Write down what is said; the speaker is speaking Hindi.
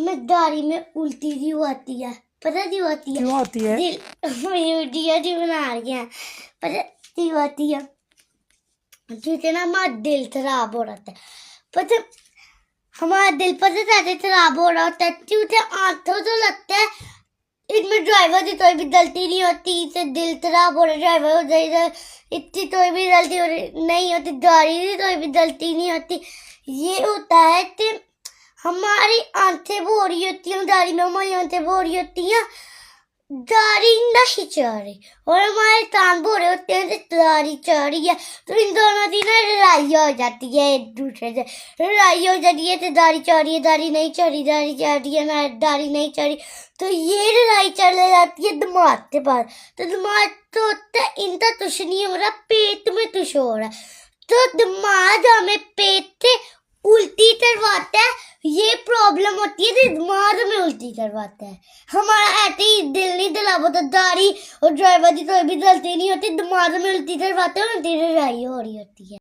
मैं दाढ़ी में उल्टी क्यों आती है? पता क्यों आती है? क्यों आती है? मेरी वीडियो जी बना रही है। पता क्यों आती है? क्योंकि ना हमारा दिल खराब हो रहा था। पता हमारा दिल पता कैसे खराब हो रहा होता है? क्योंकि आंखों तो लगता है इसमें ड्राइवर की कोई भी गलती नहीं होती, इसे दिल खराब हो रहा ड्राइवर हो जाएगा, इतनी कोई भी गलती हो रही नहीं होती, गाड़ी की कोई भी गलती नहीं होती। ये होता है कि हमारी आंखें वो हो रही होती हैं, गाड़ी में हमारी आंखें वो हो रही होती हैं, गाड़ी नहीं चल रही और हमारे कान हो रहे होते हैं गाड़ी चल रही है, तो इन दोनों की ना लड़ाई हो जाती है, एक दूसरे से लड़ाई हो जाती है। तो गाड़ी चल रही है, गाड़ी नहीं चल रही, गाड़ी चल रही है ना, गाड़ी नहीं चल रही, तो ये लड़ाई चल जाती है दिमाग के पास। तो दिमाग तो होता है इनका कुछ नहीं हो रहा, पेट में कुछ हो रहा है, तो दिमाग हमें पेट से उल्टी करवाता है। ये प्रॉब्लम होती है, दिमाग में उल्टी करवाता है। हमारा ऐसे ही दिल नहीं दिलावा तो गाड़ी और ड्राइवर की कोई भी गलती नहीं होती, दिमाग में उल्टी करवाते हैं और लड़ाई हो रही होती है।